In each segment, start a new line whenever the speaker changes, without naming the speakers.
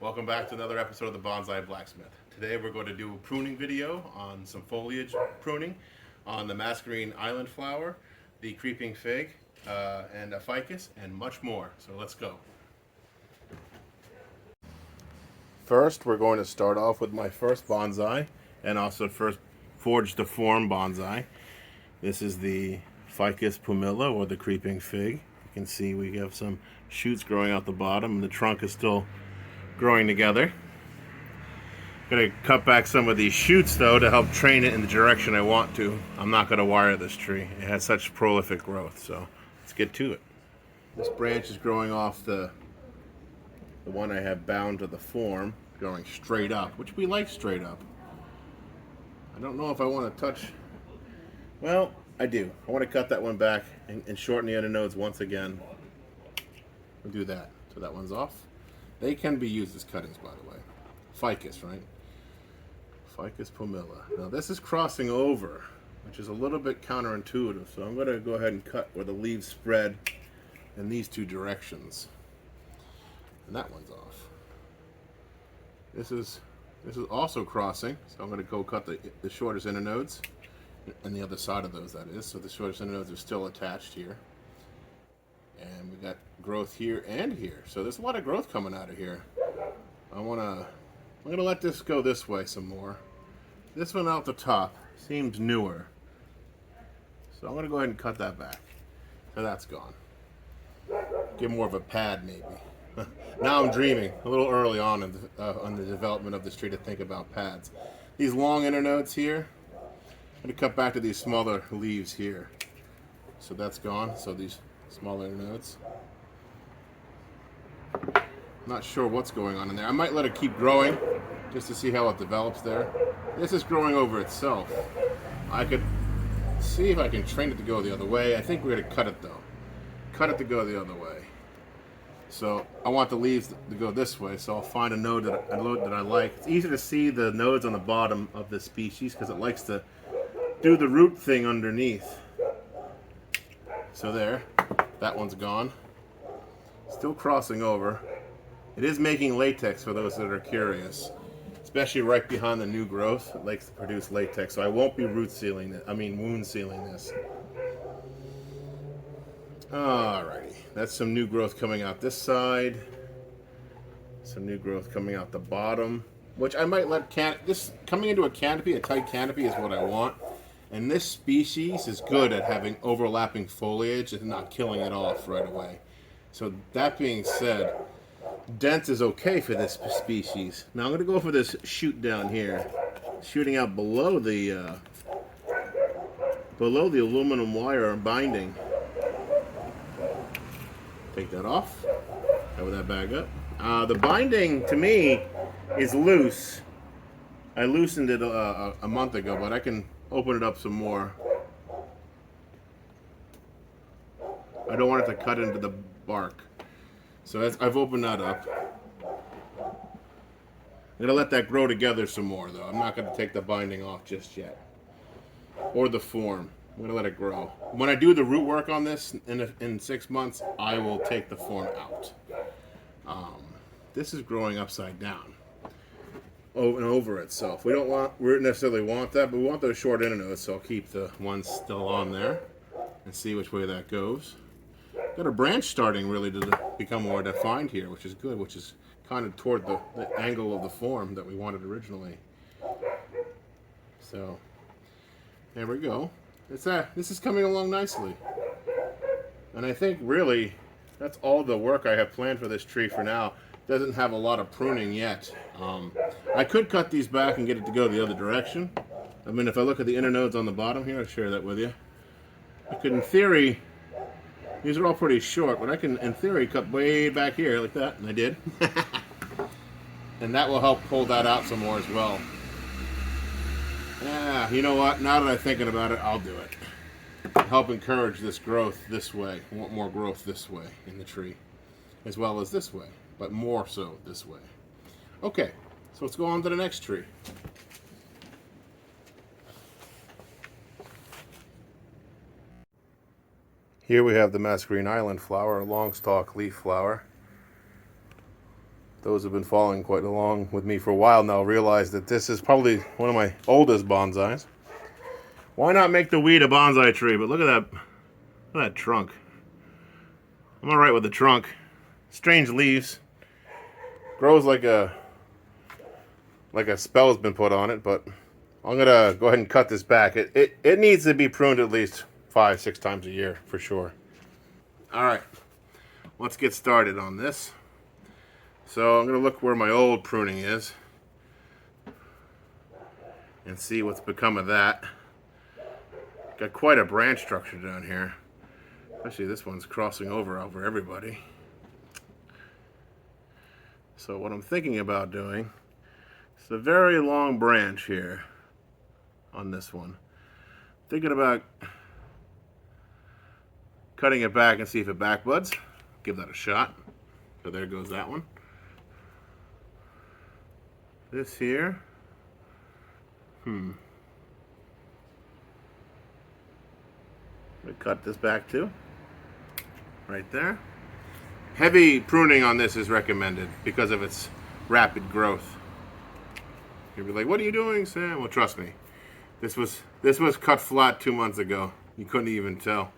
Welcome back to another episode of the Bonsai Blacksmith. Today we're going to do a pruning video on some foliage pruning on the Mascarene island flower, the creeping fig, and a ficus, and much more. So let's go. First, we're going to start off with my first bonsai, and also first forge to form bonsai. This is the Ficus pumila, or the creeping fig. You can see we have some shoots growing out the bottom, and the trunk is still growing together. I'm going to cut back some of these shoots though to help train it in the direction I want to. I'm not going to wire this tree. It has such prolific growth, so let's get to it. This branch is growing off the one I have bound to the form, going straight up, which we like straight up. I don't know if I want to touch, well, I do. I want to cut that one back and shorten the internodes once again. We'll do that. So that one's off. They can be used as cuttings, by the way. Ficus, right? Ficus pumila. Now this is crossing over, which is a little bit counterintuitive, so I'm going to go ahead and cut where the leaves spread in these two directions. And that one's off. This is also crossing, so I'm going to go cut the shortest internodes, and the other side of those, that is. So the shortest internodes are still attached here. And we got growth here and here. So there's a lot of growth coming out of here. I'm going to let this go this way some more. This one out the top seems newer. So I'm going to go ahead and cut that back. So that's gone. Get more of a pad maybe. Now I'm dreaming a little early on in the development of this tree to think about pads. These long internodes here, I'm going to cut back to these smaller leaves here. So that's gone. So these smaller internodes. I'm not sure what's going on in there. I might let it keep growing just to see how it develops there. This is growing over itself. I could see if I can train it to go the other way. I think we're going to cut it though. Cut it to go the other way. So I want the leaves to go this way, so I'll find a node that I like. It's easy to see the nodes on the bottom of this species because it likes to do the root thing underneath. So there, that one's gone. Still crossing over. It is making latex for those that are curious, especially right behind the new growth. It likes to produce latex, so I won't be wound sealing this. Alrighty, that's some new growth coming out this side. Some new growth coming out the bottom, which I might let this coming into a canopy, a tight canopy is what I want. And this species is good at having overlapping foliage and not killing it off right away. So that being said, dense is okay for this species. Now I'm going to go for this shoot down here, shooting out below the aluminum wire binding. Take that off. Cover that bag up. The binding to me is loose. I loosened it a month ago, but I can open it up some more. I don't want it to cut into the bark. So I've opened that up. I'm going to let that grow together some more though. I'm not going to take the binding off just yet. Or the form. I'm going to let it grow. When I do the root work on this in 6 months, I will take the form out. This is growing upside down. And over itself. We don't necessarily want that, but we want those short internodes, so I'll keep the ones still on there and see which way that goes. Got a branch starting really to become more defined here, which is good, which is kind of toward the angle of the form that we wanted originally. So there we go. This is coming along nicely. And I think really that's all the work I have planned for this tree for now. Doesn't have a lot of pruning yet. I could cut these back and get it to go the other direction. I mean, if I look at the internodes on the bottom here, I'll share that with you. I could, in theory, these are all pretty short, but I can, in theory, cut way back here like that, and I did. And that will help pull that out some more as well. Yeah, you know what? Now that I'm thinking about it, I'll do it. Help encourage this growth this way. I want more growth this way in the tree, as well as this way, but more so this way. Okay, so let's go on to the next tree. Here we have the Mascarene Island flower, a long stalk leaf flower. those who have been following quite along with me for a while now realize that this is probably one of my oldest bonsais. Why not make the weed a bonsai tree? But look at that trunk. I'm all right with the trunk. Strange leaves. Grows like a spell's been put on it, but I'm gonna go ahead and cut this back. It needs to be pruned at least 5-6 times a year for sure. All right, let's get started on this. So I'm gonna look where my old pruning is and see what's become of that. Got quite a branch structure down here. Especially this one's crossing over everybody. So what I'm thinking about doing is a very long branch here on this one. Thinking about cutting it back and see if it backbuds. Give that a shot. So there goes that one. This here. We cut this back too. Right there. Heavy pruning on this is recommended because of its rapid growth. You'll be like, what are you doing, Sam? Well, trust me. This was cut flat 2 months ago. You couldn't even tell.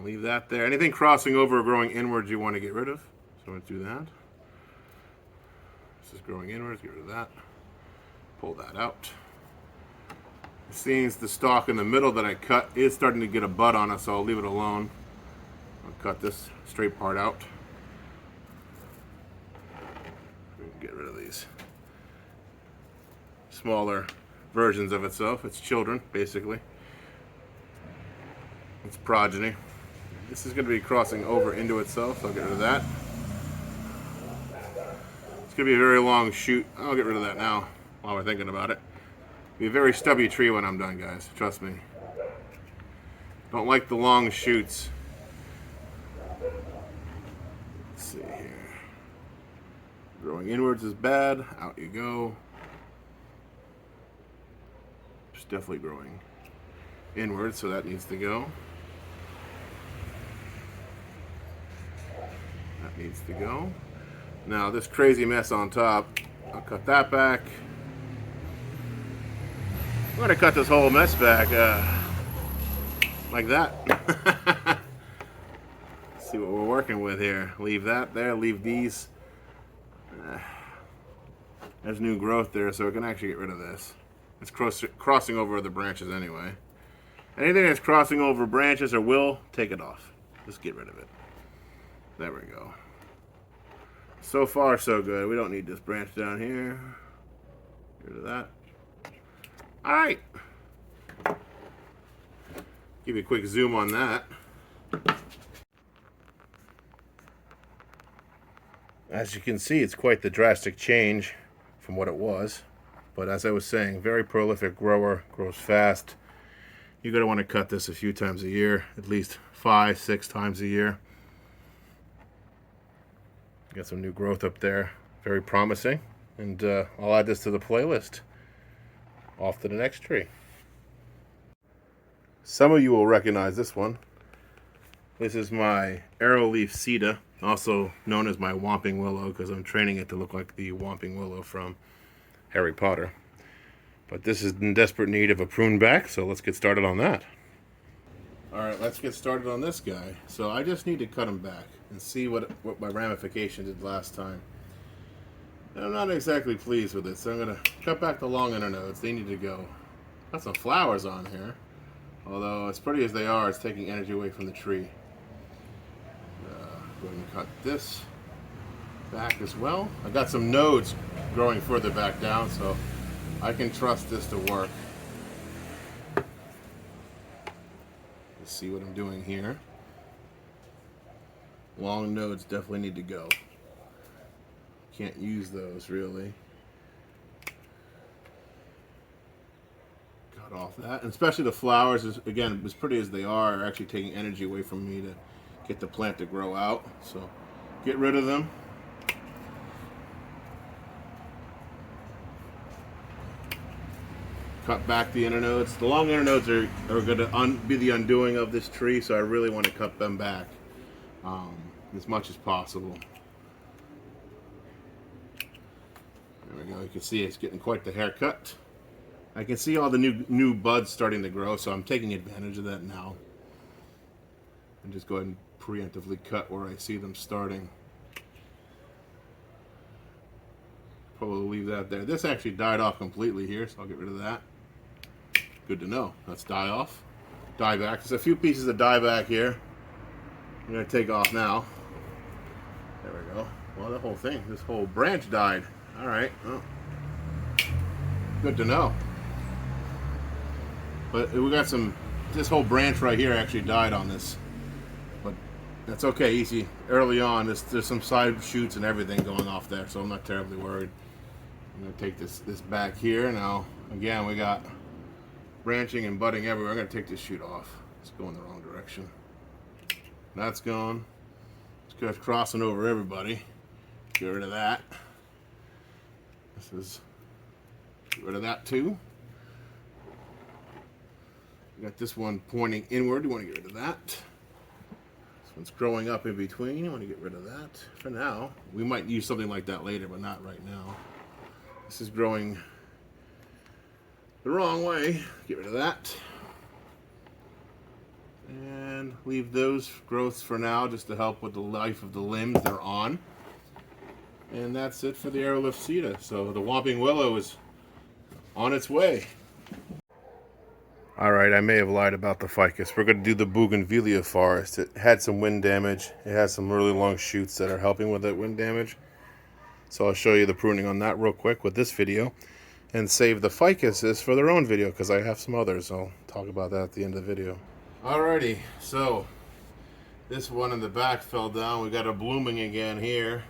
Leave that there. Anything crossing over or growing inwards you want to get rid of. So let's do that. This is growing inwards. Get rid of that. Pull that out. Seeing the stalk in the middle that I cut is starting to get a bud on it, so I'll leave it alone. I'll cut this straight part out. Get rid of these smaller versions of itself. It's children, basically. It's progeny. This is going to be crossing over into itself, so I'll get rid of that. It's going to be a very long shoot. I'll get rid of that now while we're thinking about it. Be a very stubby tree when I'm done, guys. Trust me. Don't like the long shoots. Let's see here. Growing inwards is bad. Out you go. It's definitely growing inwards, so that needs to go. That needs to go. Now this crazy mess on top, I'll cut that back. I'm going to cut this whole mess back like that. See what we're working with here. Leave that there, leave these. There's new growth there, so we can actually get rid of this. It's crossing over the branches anyway. Anything that's crossing over branches or will, take it off. Just get rid of it. There we go. So far, so good. We don't need this branch down here. Get rid of that. All right. Give you a quick zoom on that. As you can see, it's quite the drastic change from what it was. But as I was saying, very prolific grower, grows fast. You're going to want to cut this a few times a year, at least 5-6 times a year. Got some new growth up there, very promising. And I'll add this to the playlist. Off to the next tree. Some of you will recognize this one. This is my Arrowleaf Sida, also known as my Whomping Willow, because I'm training it to look like the Whomping Willow from Harry Potter. But this is in desperate need of a prune back, so let's get started on that. Alright, let's get started on this guy. So I just need to cut him back and see what my ramification did last time. And I'm not exactly pleased with it, so I'm going to cut back the long internodes. They need to go. Got some flowers on here. Although, as pretty as they are, it's taking energy away from the tree. Go ahead and cut this back as well. I got some nodes growing further back down, so I can trust this to work. Let's see what I'm doing here. Long nodes definitely need to go. Can't use those really. Cut off that, and especially the flowers, again, as pretty as they are actually taking energy away from me to get the plant to grow out. So get rid of them. Cut back the internodes. The long internodes are going to be the undoing of this tree, so I really want to cut them back. as much as possible. There we go. You can see it's getting quite the haircut. I can see all the new buds starting to grow, so I'm taking advantage of that now. And just go ahead and preemptively cut where I see them starting. Probably leave that there. This actually died off completely here, so I'll get rid of that. Good to know. Let's die off. Dieback. There's a few pieces of dieback here. I'm going to take off now. There we go. Well, the whole thing, this whole branch died. All right. Well, good to know. But we got some, this whole branch right here actually died on this. But that's okay, easy. Early on, there's some side shoots and everything going off there, so I'm not terribly worried. I'm going to take this back here. Now, again, we got branching and budding everywhere. I'm going to take this shoot off. It's going the wrong direction. That's gone. It's crossing over everybody. Get rid of that. Get rid of that too. We got this one pointing inward. You want to get rid of that. This one's growing up in between. You want to get rid of that. For now, we might use something like that later, but not right now. This is growing the wrong way. Get rid of that. And leave those growths for now just to help with the life of the limbs they're on. And that's it for the Arrowleaf Sida. So the Whomping Willow is on its way. Alright, I may have lied about the Ficus. We're going to do the Bougainvillea forest. It had some wind damage. It has some really long shoots that are helping with that wind damage. So I'll show you the pruning on that real quick with this video. And save the Ficuses for their own video because I have some others. I'll talk about that at the end of the video. Alrighty, so this one in the back fell down. We got a blooming again here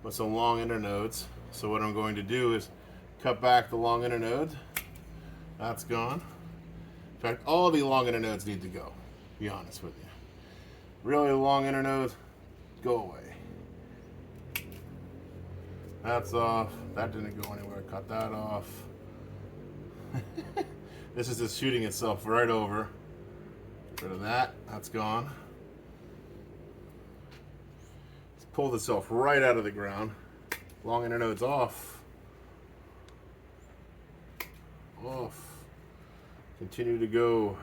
with some long internodes. So what I'm going to do is cut back the long internode. That's gone. In fact, all the long internodes need to go, to be honest with you. Really long internodes, go away. That's off. That didn't go anywhere. Cut that off. This is just shooting itself right over. Get rid of that. That's gone. It's pulled itself right out of the ground. Long internode's off. Off. Continue to go.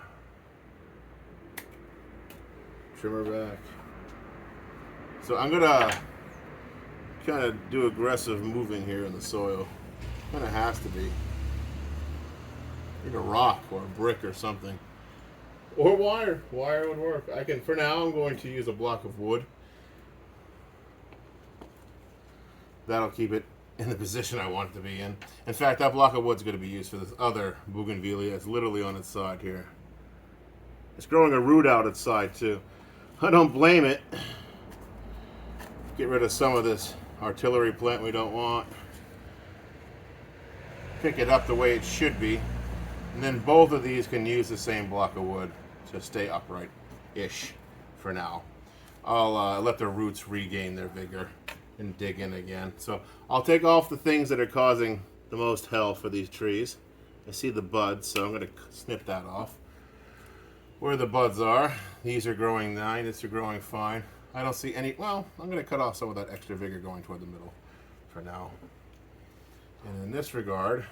Trim her back. So I'm gonna kind of do aggressive moving here in the soil. Kind of has to be. Like a rock or a brick or something. Or wire. Wire would work. I can, for now, I'm going to use a block of wood. That'll keep it in the position I want it to be in. In fact, that block of wood's going to be used for this other Bougainvillea. It's literally on its side here. It's growing a root out its side too. I don't blame it. Get rid of some of this artillery plant we don't want. Pick it up the way it should be. And then both of these can use the same block of wood to stay upright-ish for now. I'll let the roots regain their vigor and dig in again. So I'll take off the things that are causing the most hell for these trees. I see the buds, so I'm going to snip that off. Where the buds are, these are growing fine. These are growing fine. I don't see any, well, I'm going to cut off some of that extra vigor going toward the middle for now. And in this regard,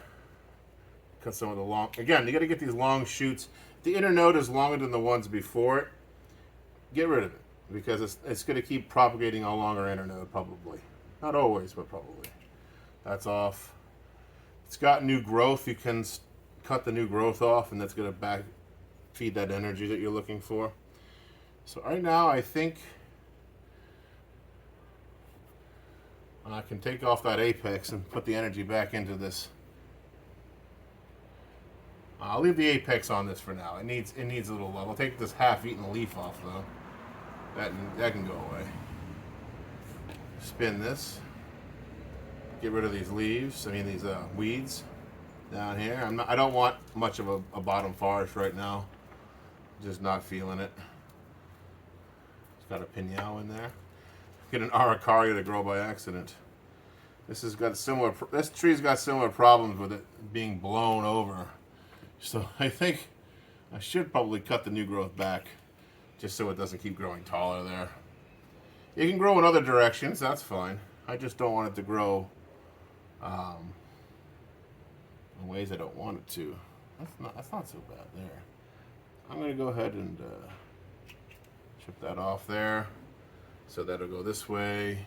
cut some of the long, again, you got to get these long shoots. The inner node is longer than the ones before it. Get rid of it because it's going to keep propagating along our inner node probably. Not always, but probably. That's off. It's got new growth. You can cut the new growth off and that's going to back feed that energy that you're looking for. So right now I think I can take off that apex and put the energy back into this. I'll leave the apex on this for now. It needs a little love. I'll take this half-eaten leaf off though. That can go away. Spin this. Get rid of these leaves. I mean these weeds down here. I don't want much of a bottom forest right now. Just not feeling it. It's got a piñao in there. Get an araucaria to grow by accident. This tree's got similar problems with it being blown over. So I think I should probably cut the new growth back just so it doesn't keep growing taller there. You can grow in other directions, that's fine. I just don't want it to grow in ways I don't want it to. That's not so bad there. I'm going to go ahead and chip that off there. So that'll go this way.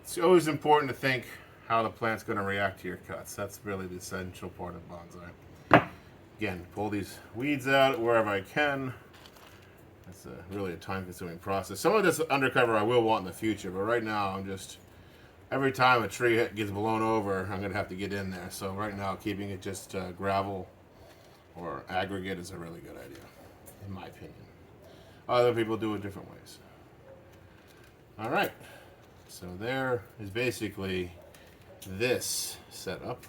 It's always important to think how the plant's going to react to your cuts. That's really the essential part of bonsai. Again, pull these weeds out wherever I can. That's really a time-consuming process. Some of this undercover I will want in the future, but right now I'm just, every time a tree gets blown over, I'm going to have to get in there. So right now, keeping it just gravel or aggregate is a really good idea, in my opinion. Other people do it different ways. All right, so there is basically this setup.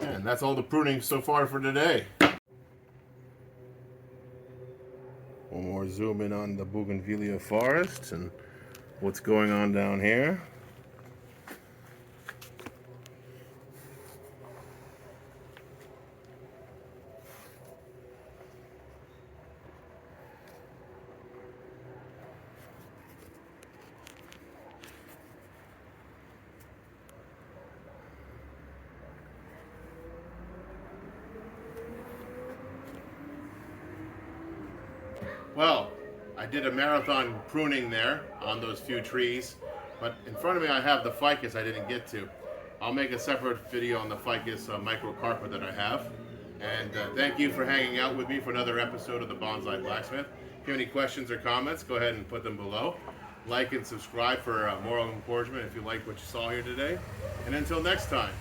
And that's all the pruning so far for today. One more zoom in on the Bougainvillea forest and what's going on down here. Well, I did a marathon pruning there on those few trees, but in front of me I have the ficus I didn't get to. I'll make a separate video on the ficus microcarpa that I have. And thank you for hanging out with me for another episode of the Bonsai Blacksmith. If you have any questions or comments, go ahead and put them below. Like and subscribe for moral encouragement if you like what you saw here today. And until next time.